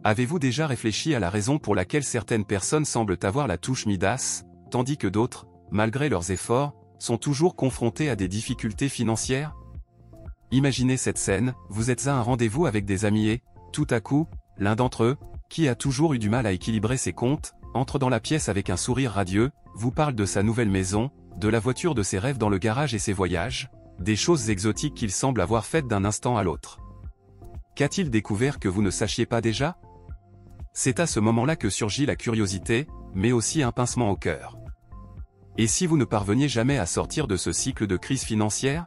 Avez-vous déjà réfléchi à la raison pour laquelle certaines personnes semblent avoir la touche Midas, tandis que d'autres, malgré leurs efforts, sont toujours confrontées à des difficultés financières? Imaginez cette scène, vous êtes à un rendez-vous avec des amis et, tout à coup, l'un d'entre eux, qui a toujours eu du mal à équilibrer ses comptes, entre dans la pièce avec un sourire radieux, vous parle de sa nouvelle maison, de la voiture de ses rêves dans le garage et ses voyages, des choses exotiques qu'il semble avoir faites d'un instant à l'autre. Qu'a-t-il découvert que vous ne sachiez pas déjà? C'est à ce moment-là que surgit la curiosité, mais aussi un pincement au cœur. Et si vous ne parveniez jamais à sortir de ce cycle de crise financière?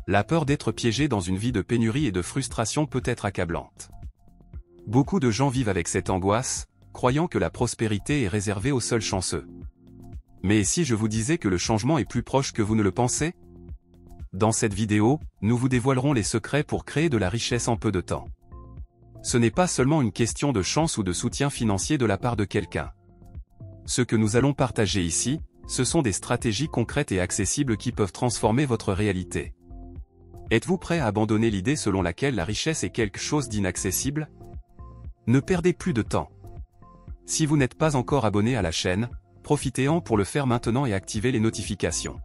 La peur d'être piégé dans une vie de pénurie et de frustration peut être accablante. Beaucoup de gens vivent avec cette angoisse, croyant que la prospérité est réservée aux seuls chanceux. Mais si je vous disais que le changement est plus proche que vous ne le pensez? Dans cette vidéo, nous vous dévoilerons les secrets pour créer de la richesse en peu de temps. Ce n'est pas seulement une question de chance ou de soutien financier de la part de quelqu'un. Ce que nous allons partager ici, ce sont des stratégies concrètes et accessibles qui peuvent transformer votre réalité. Êtes-vous prêt à abandonner l'idée selon laquelle la richesse est quelque chose d'inaccessible? Ne perdez plus de temps. Si vous n'êtes pas encore abonné à la chaîne, profitez-en pour le faire maintenant et activez les notifications.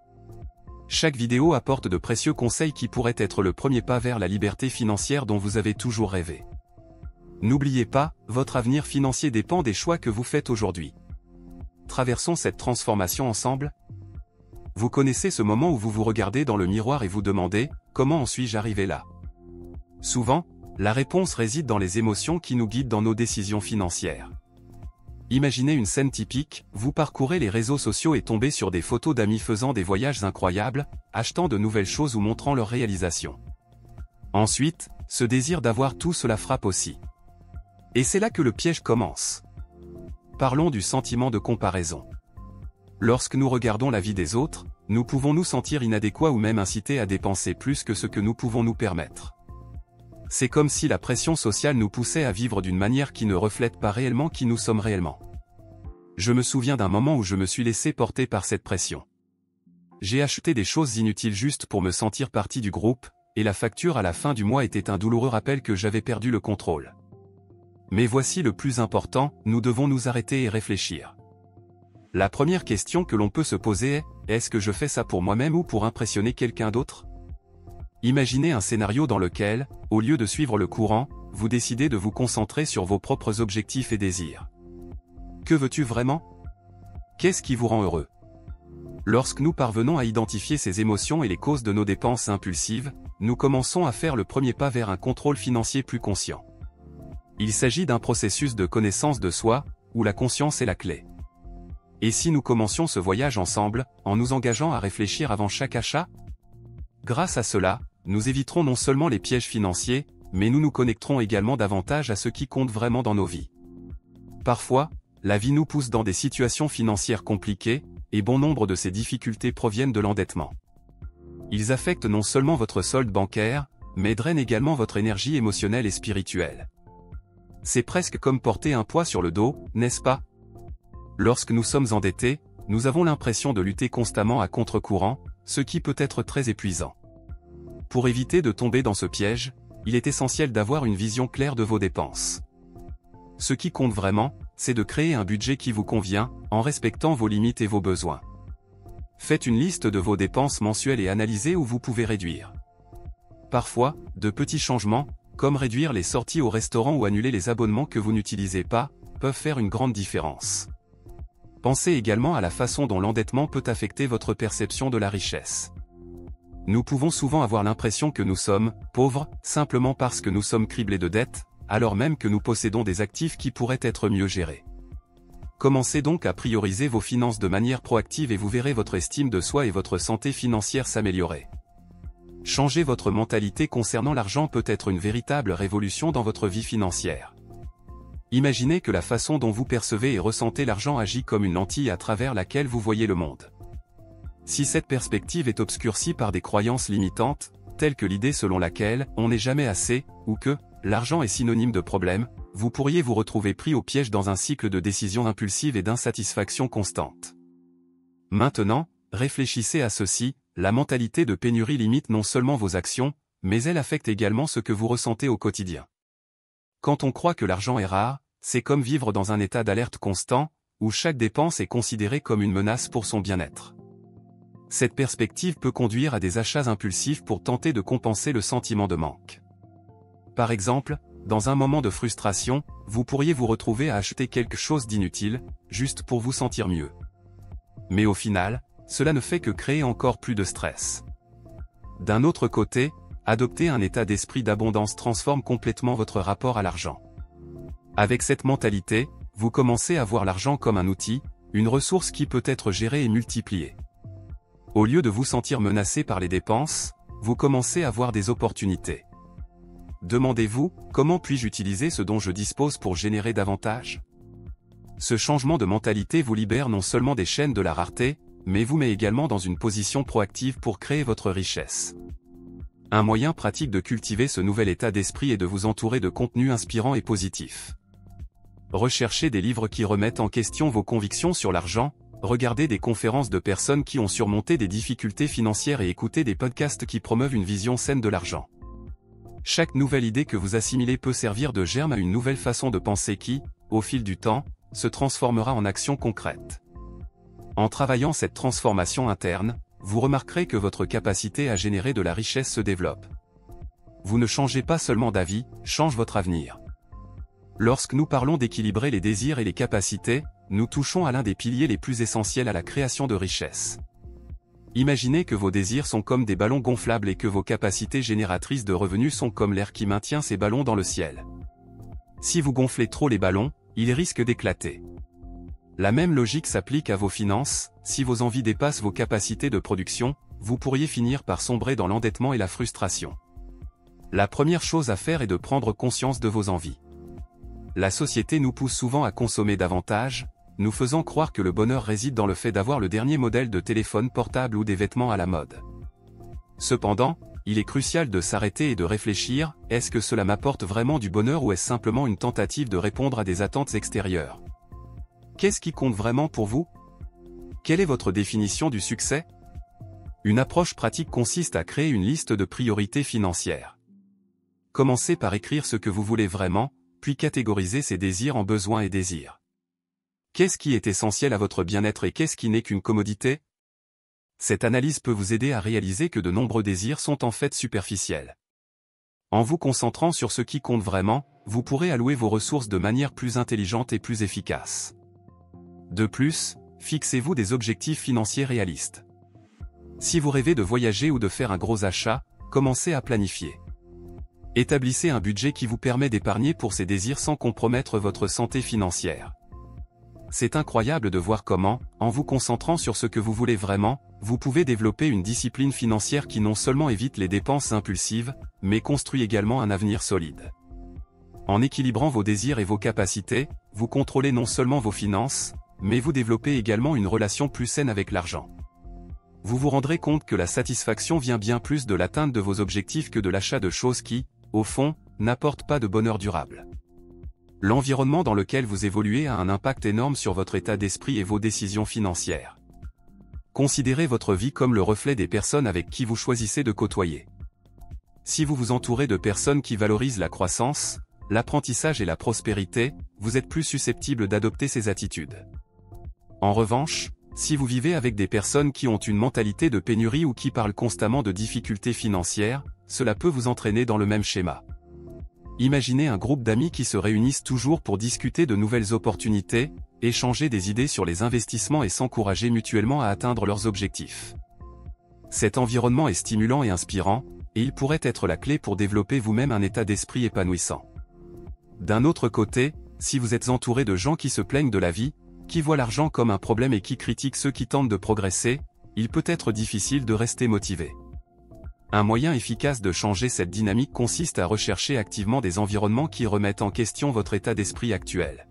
Chaque vidéo apporte de précieux conseils qui pourraient être le premier pas vers la liberté financière dont vous avez toujours rêvé. N'oubliez pas, votre avenir financier dépend des choix que vous faites aujourd'hui. Traversons cette transformation ensemble. Vous connaissez ce moment où vous vous regardez dans le miroir et vous demandez « Comment en suis-je arrivé là ?» Souvent, la réponse réside dans les émotions qui nous guident dans nos décisions financières. Imaginez une scène typique, vous parcourez les réseaux sociaux et tombez sur des photos d'amis faisant des voyages incroyables, achetant de nouvelles choses ou montrant leurs réalisations. Ensuite, ce désir d'avoir tout cela frappe aussi. Et c'est là que le piège commence. Parlons du sentiment de comparaison. Lorsque nous regardons la vie des autres, nous pouvons nous sentir inadéquats ou même incités à dépenser plus que ce que nous pouvons nous permettre. C'est comme si la pression sociale nous poussait à vivre d'une manière qui ne reflète pas réellement qui nous sommes réellement. Je me souviens d'un moment où je me suis laissé porter par cette pression. J'ai acheté des choses inutiles juste pour me sentir partie du groupe, et la facture à la fin du mois était un douloureux rappel que j'avais perdu le contrôle. Mais voici le plus important, nous devons nous arrêter et réfléchir. La première question que l'on peut se poser est, est-ce que je fais ça pour moi-même ou pour impressionner quelqu'un d'autre? Imaginez un scénario dans lequel, au lieu de suivre le courant, vous décidez de vous concentrer sur vos propres objectifs et désirs. Que veux-tu vraiment? Qu'est-ce qui vous rend heureux? Lorsque nous parvenons à identifier ces émotions et les causes de nos dépenses impulsives, nous commençons à faire le premier pas vers un contrôle financier plus conscient. Il s'agit d'un processus de connaissance de soi, où la conscience est la clé. Et si nous commencions ce voyage ensemble, en nous engageant à réfléchir avant chaque achat? Grâce à cela, nous éviterons non seulement les pièges financiers, mais nous nous connecterons également davantage à ce qui compte vraiment dans nos vies. Parfois, la vie nous pousse dans des situations financières compliquées, et bon nombre de ces difficultés proviennent de l'endettement. Ils affectent non seulement votre solde bancaire, mais drainent également votre énergie émotionnelle et spirituelle. C'est presque comme porter un poids sur le dos, n'est-ce pas? Lorsque nous sommes endettés, nous avons l'impression de lutter constamment à contre-courant, ce qui peut être très épuisant. Pour éviter de tomber dans ce piège, il est essentiel d'avoir une vision claire de vos dépenses. Ce qui compte vraiment, c'est de créer un budget qui vous convient, en respectant vos limites et vos besoins. Faites une liste de vos dépenses mensuelles et analysez où vous pouvez réduire. Parfois, de petits changements, comme réduire les sorties au restaurant ou annuler les abonnements que vous n'utilisez pas, peuvent faire une grande différence. Pensez également à la façon dont l'endettement peut affecter votre perception de la richesse. Nous pouvons souvent avoir l'impression que nous sommes pauvres, simplement parce que nous sommes criblés de dettes, alors même que nous possédons des actifs qui pourraient être mieux gérés. Commencez donc à prioriser vos finances de manière proactive et vous verrez votre estime de soi et votre santé financière s'améliorer. Changer votre mentalité concernant l'argent peut être une véritable révolution dans votre vie financière. Imaginez que la façon dont vous percevez et ressentez l'argent agit comme une lentille à travers laquelle vous voyez le monde. Si cette perspective est obscurcie par des croyances limitantes, telles que l'idée selon laquelle on n'est jamais assez, ou que l'argent est synonyme de problème, vous pourriez vous retrouver pris au piège dans un cycle de décisions impulsives et d'insatisfaction constante. Maintenant, réfléchissez à ceci, la mentalité de pénurie limite non seulement vos actions, mais elle affecte également ce que vous ressentez au quotidien. Quand on croit que l'argent est rare, c'est comme vivre dans un état d'alerte constant, où chaque dépense est considérée comme une menace pour son bien-être. Cette perspective peut conduire à des achats impulsifs pour tenter de compenser le sentiment de manque. Par exemple, dans un moment de frustration, vous pourriez vous retrouver à acheter quelque chose d'inutile, juste pour vous sentir mieux. Mais au final, cela ne fait que créer encore plus de stress. D'un autre côté, adopter un état d'esprit d'abondance transforme complètement votre rapport à l'argent. Avec cette mentalité, vous commencez à voir l'argent comme un outil, une ressource qui peut être gérée et multipliée. Au lieu de vous sentir menacé par les dépenses, vous commencez à voir des opportunités. Demandez-vous, comment puis-je utiliser ce dont je dispose pour générer davantage ? Ce changement de mentalité vous libère non seulement des chaînes de la rareté, mais vous met également dans une position proactive pour créer votre richesse. Un moyen pratique de cultiver ce nouvel état d'esprit est de vous entourer de contenus inspirants et positifs. Recherchez des livres qui remettent en question vos convictions sur l'argent, regardez des conférences de personnes qui ont surmonté des difficultés financières et écoutez des podcasts qui promeuvent une vision saine de l'argent. Chaque nouvelle idée que vous assimilez peut servir de germe à une nouvelle façon de penser qui, au fil du temps, se transformera en action concrète. En travaillant cette transformation interne, vous remarquerez que votre capacité à générer de la richesse se développe. Vous ne changez pas seulement d'avis, change votre avenir. Lorsque nous parlons d'équilibrer les désirs et les capacités, nous touchons à l'un des piliers les plus essentiels à la création de richesse. Imaginez que vos désirs sont comme des ballons gonflables et que vos capacités génératrices de revenus sont comme l'air qui maintient ces ballons dans le ciel. Si vous gonflez trop les ballons, ils risquent d'éclater. La même logique s'applique à vos finances, si vos envies dépassent vos capacités de production, vous pourriez finir par sombrer dans l'endettement et la frustration. La première chose à faire est de prendre conscience de vos envies. La société nous pousse souvent à consommer davantage, nous faisant croire que le bonheur réside dans le fait d'avoir le dernier modèle de téléphone portable ou des vêtements à la mode. Cependant, il est crucial de s'arrêter et de réfléchir, est-ce que cela m'apporte vraiment du bonheur ou est-ce simplement une tentative de répondre à des attentes extérieures ? Qu'est-ce qui compte vraiment pour vous ? Quelle est votre définition du succès ? Une approche pratique consiste à créer une liste de priorités financières. Commencez par écrire ce que vous voulez vraiment, puis catégoriser ces désirs en besoins et désirs. Qu'est-ce qui est essentiel à votre bien-être et qu'est-ce qui n'est qu'une commodité ? Cette analyse peut vous aider à réaliser que de nombreux désirs sont en fait superficiels. En vous concentrant sur ce qui compte vraiment, vous pourrez allouer vos ressources de manière plus intelligente et plus efficace. De plus, fixez-vous des objectifs financiers réalistes. Si vous rêvez de voyager ou de faire un gros achat, commencez à planifier. Établissez un budget qui vous permet d'épargner pour ces désirs sans compromettre votre santé financière. C'est incroyable de voir comment, en vous concentrant sur ce que vous voulez vraiment, vous pouvez développer une discipline financière qui non seulement évite les dépenses impulsives, mais construit également un avenir solide. En équilibrant vos désirs et vos capacités, vous contrôlez non seulement vos finances, mais vous développez également une relation plus saine avec l'argent. Vous vous rendrez compte que la satisfaction vient bien plus de l'atteinte de vos objectifs que de l'achat de choses qui, au fond, n'apportent pas de bonheur durable. L'environnement dans lequel vous évoluez a un impact énorme sur votre état d'esprit et vos décisions financières. Considérez votre vie comme le reflet des personnes avec qui vous choisissez de côtoyer. Si vous vous entourez de personnes qui valorisent la croissance, l'apprentissage et la prospérité, vous êtes plus susceptible d'adopter ces attitudes. En revanche, si vous vivez avec des personnes qui ont une mentalité de pénurie ou qui parlent constamment de difficultés financières, cela peut vous entraîner dans le même schéma. Imaginez un groupe d'amis qui se réunissent toujours pour discuter de nouvelles opportunités, échanger des idées sur les investissements et s'encourager mutuellement à atteindre leurs objectifs. Cet environnement est stimulant et inspirant, et il pourrait être la clé pour développer vous-même un état d'esprit épanouissant. D'un autre côté, si vous êtes entouré de gens qui se plaignent de la vie, qui voient l'argent comme un problème et qui critiquent ceux qui tentent de progresser, il peut être difficile de rester motivé. Un moyen efficace de changer cette dynamique consiste à rechercher activement des environnements qui remettent en question votre état d'esprit actuel.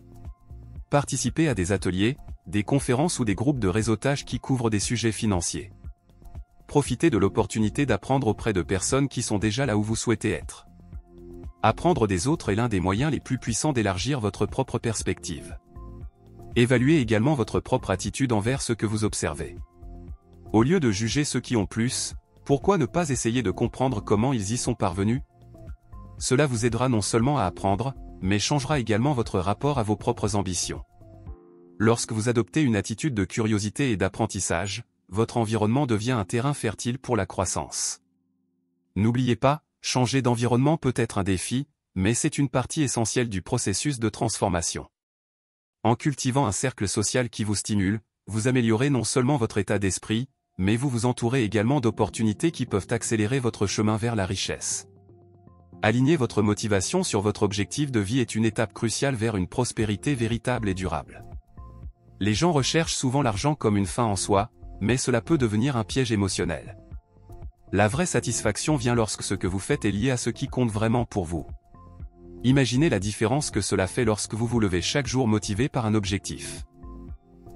Participez à des ateliers, des conférences ou des groupes de réseautage qui couvrent des sujets financiers. Profitez de l'opportunité d'apprendre auprès de personnes qui sont déjà là où vous souhaitez être. Apprendre des autres est l'un des moyens les plus puissants d'élargir votre propre perspective. Évaluez également votre propre attitude envers ce que vous observez. Au lieu de juger ceux qui ont plus, pourquoi ne pas essayer de comprendre comment ils y sont parvenus ? Cela vous aidera non seulement à apprendre, mais changera également votre rapport à vos propres ambitions. Lorsque vous adoptez une attitude de curiosité et d'apprentissage, votre environnement devient un terrain fertile pour la croissance. N'oubliez pas, changer d'environnement peut être un défi, mais c'est une partie essentielle du processus de transformation. En cultivant un cercle social qui vous stimule, vous améliorez non seulement votre état d'esprit, mais vous vous entourez également d'opportunités qui peuvent accélérer votre chemin vers la richesse. Aligner votre motivation sur votre objectif de vie est une étape cruciale vers une prospérité véritable et durable. Les gens recherchent souvent l'argent comme une fin en soi, mais cela peut devenir un piège émotionnel. La vraie satisfaction vient lorsque ce que vous faites est lié à ce qui compte vraiment pour vous. Imaginez la différence que cela fait lorsque vous vous levez chaque jour motivé par un objectif.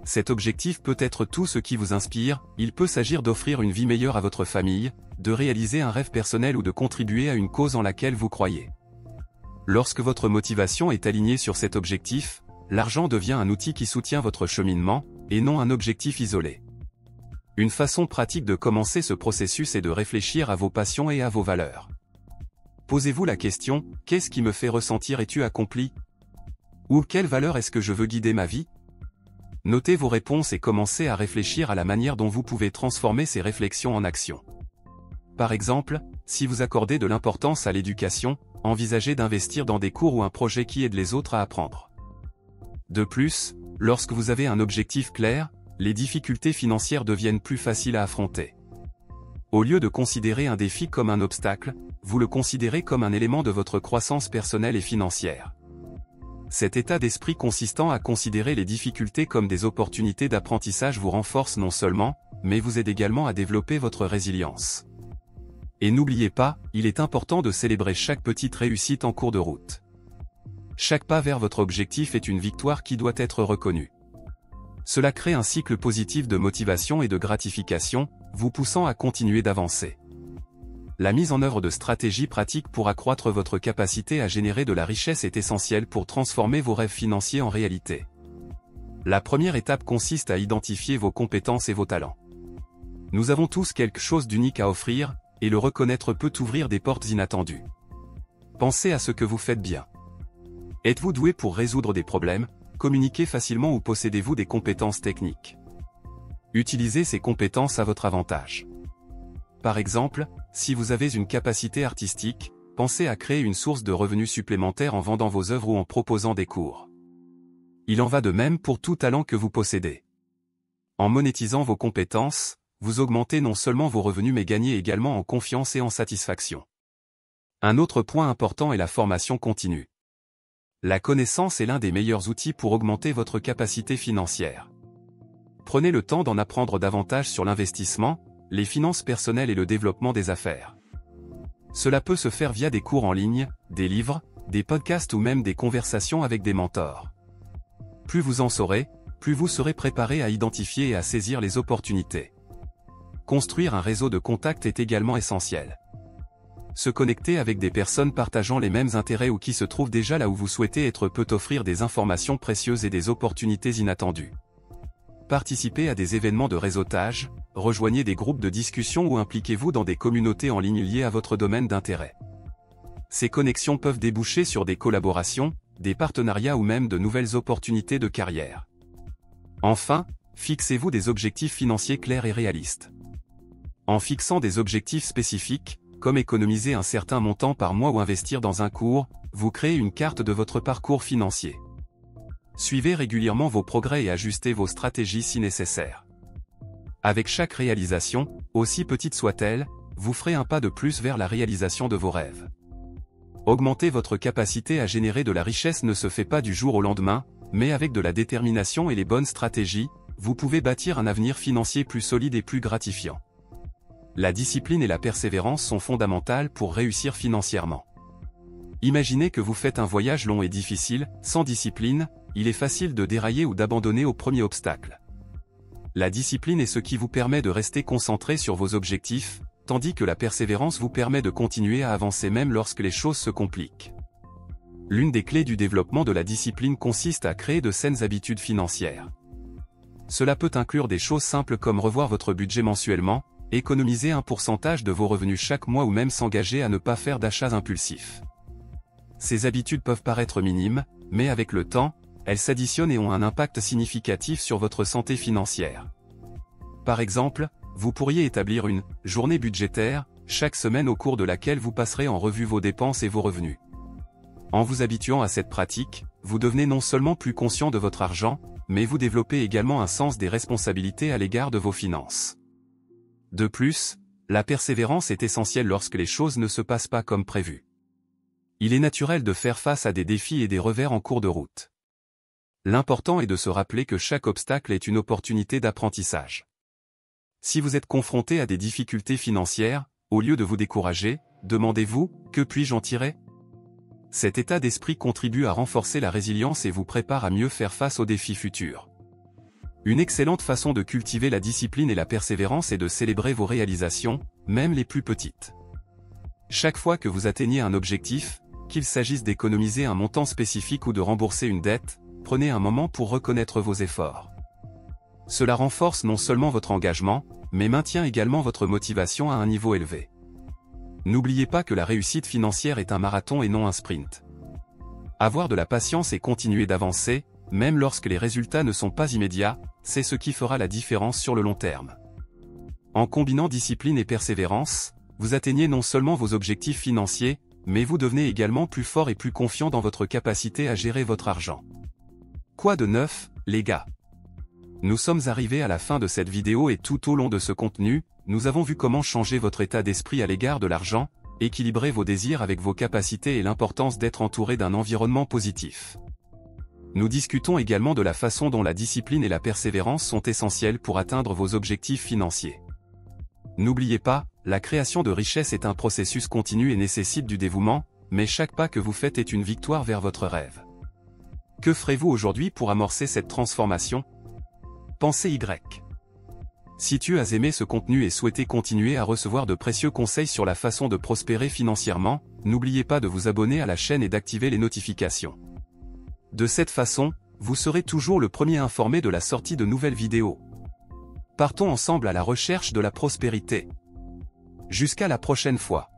Cet objectif peut être tout ce qui vous inspire, il peut s'agir d'offrir une vie meilleure à votre famille, de réaliser un rêve personnel ou de contribuer à une cause en laquelle vous croyez. Lorsque votre motivation est alignée sur cet objectif, l'argent devient un outil qui soutient votre cheminement, et non un objectif isolé. Une façon pratique de commencer ce processus est de réfléchir à vos passions et à vos valeurs. Posez-vous la question, qu'est-ce qui me fait ressentir es-tu accompli? Ou quelle valeur est-ce que je veux guider ma vie? Notez vos réponses et commencez à réfléchir à la manière dont vous pouvez transformer ces réflexions en action. Par exemple, si vous accordez de l'importance à l'éducation, envisagez d'investir dans des cours ou un projet qui aide les autres à apprendre. De plus, lorsque vous avez un objectif clair, les difficultés financières deviennent plus faciles à affronter. Au lieu de considérer un défi comme un obstacle, vous le considérez comme un élément de votre croissance personnelle et financière. Cet état d'esprit consistant à considérer les difficultés comme des opportunités d'apprentissage vous renforce non seulement, mais vous aide également à développer votre résilience. Et n'oubliez pas, il est important de célébrer chaque petite réussite en cours de route. Chaque pas vers votre objectif est une victoire qui doit être reconnue. Cela crée un cycle positif de motivation et de gratification, vous poussant à continuer d'avancer. La mise en œuvre de stratégies pratiques pour accroître votre capacité à générer de la richesse est essentielle pour transformer vos rêves financiers en réalité. La première étape consiste à identifier vos compétences et vos talents. Nous avons tous quelque chose d'unique à offrir, et le reconnaître peut ouvrir des portes inattendues. Pensez à ce que vous faites bien. Êtes-vous doué pour résoudre des problèmes, communiquer facilement ou possédez-vous des compétences techniques? Utilisez ces compétences à votre avantage. Par exemple, si vous avez une capacité artistique, pensez à créer une source de revenus supplémentaires en vendant vos œuvres ou en proposant des cours. Il en va de même pour tout talent que vous possédez. En monétisant vos compétences, vous augmentez non seulement vos revenus mais gagnez également en confiance et en satisfaction. Un autre point important est la formation continue. La connaissance est l'un des meilleurs outils pour augmenter votre capacité financière. Prenez le temps d'en apprendre davantage sur l'investissement, les finances personnelles et le développement des affaires. Cela peut se faire via des cours en ligne, des livres, des podcasts ou même des conversations avec des mentors. Plus vous en saurez, plus vous serez préparé à identifier et à saisir les opportunités. Construire un réseau de contacts est également essentiel. Se connecter avec des personnes partageant les mêmes intérêts ou qui se trouvent déjà là où vous souhaitez être peut offrir des informations précieuses et des opportunités inattendues. Participez à des événements de réseautage, rejoignez des groupes de discussion ou impliquez-vous dans des communautés en ligne liées à votre domaine d'intérêt. Ces connexions peuvent déboucher sur des collaborations, des partenariats ou même de nouvelles opportunités de carrière. Enfin, fixez-vous des objectifs financiers clairs et réalistes. En fixant des objectifs spécifiques, comme économiser un certain montant par mois ou investir dans un cours, vous créez une carte de votre parcours financier. Suivez régulièrement vos progrès et ajustez vos stratégies si nécessaire. Avec chaque réalisation, aussi petite soit-elle, vous ferez un pas de plus vers la réalisation de vos rêves. Augmenter votre capacité à générer de la richesse ne se fait pas du jour au lendemain, mais avec de la détermination et les bonnes stratégies, vous pouvez bâtir un avenir financier plus solide et plus gratifiant. La discipline et la persévérance sont fondamentales pour réussir financièrement. Imaginez que vous faites un voyage long et difficile, sans discipline, il est facile de dérailler ou d'abandonner au premier obstacle. La discipline est ce qui vous permet de rester concentré sur vos objectifs, tandis que la persévérance vous permet de continuer à avancer même lorsque les choses se compliquent. L'une des clés du développement de la discipline consiste à créer de saines habitudes financières. Cela peut inclure des choses simples comme revoir votre budget mensuellement, économiser un pourcentage de vos revenus chaque mois ou même s'engager à ne pas faire d'achats impulsifs. ces habitudes peuvent paraître minimes, mais avec le temps, elles s'additionnent et ont un impact significatif sur votre santé financière. Par exemple, vous pourriez établir une « journée budgétaire » chaque semaine au cours de laquelle vous passerez en revue vos dépenses et vos revenus. En vous habituant à cette pratique, vous devenez non seulement plus conscient de votre argent, mais vous développez également un sens des responsabilités à l'égard de vos finances. De plus, la persévérance est essentielle lorsque les choses ne se passent pas comme prévu. Il est naturel de faire face à des défis et des revers en cours de route. L'important est de se rappeler que chaque obstacle est une opportunité d'apprentissage. Si vous êtes confronté à des difficultés financières, au lieu de vous décourager, demandez-vous « Que puis-je en tirer ?» Cet état d'esprit contribue à renforcer la résilience et vous prépare à mieux faire face aux défis futurs. Une excellente façon de cultiver la discipline et la persévérance est de célébrer vos réalisations, même les plus petites. Chaque fois que vous atteignez un objectif, qu'il s'agisse d'économiser un montant spécifique ou de rembourser une dette, prenez un moment pour reconnaître vos efforts. Cela renforce non seulement votre engagement, mais maintient également votre motivation à un niveau élevé. N'oubliez pas que la réussite financière est un marathon et non un sprint. Avoir de la patience et continuer d'avancer, même lorsque les résultats ne sont pas immédiats, c'est ce qui fera la différence sur le long terme. En combinant discipline et persévérance, vous atteignez non seulement vos objectifs financiers, mais vous devenez également plus fort et plus confiant dans votre capacité à gérer votre argent. Quoi de neuf, les gars? Nous sommes arrivés à la fin de cette vidéo et tout au long de ce contenu, nous avons vu comment changer votre état d'esprit à l'égard de l'argent, équilibrer vos désirs avec vos capacités et l'importance d'être entouré d'un environnement positif. Nous discutons également de la façon dont la discipline et la persévérance sont essentielles pour atteindre vos objectifs financiers. N'oubliez pas, la création de richesse est un processus continu et nécessite du dévouement, mais chaque pas que vous faites est une victoire vers votre rêve. Que ferez-vous aujourd'hui pour amorcer cette transformation? Pensée Y. Si tu as aimé ce contenu et souhaité continuer à recevoir de précieux conseils sur la façon de prospérer financièrement, n'oubliez pas de vous abonner à la chaîne et d'activer les notifications. De cette façon, vous serez toujours le premier informé de la sortie de nouvelles vidéos. Partons ensemble à la recherche de la prospérité. Jusqu'à la prochaine fois.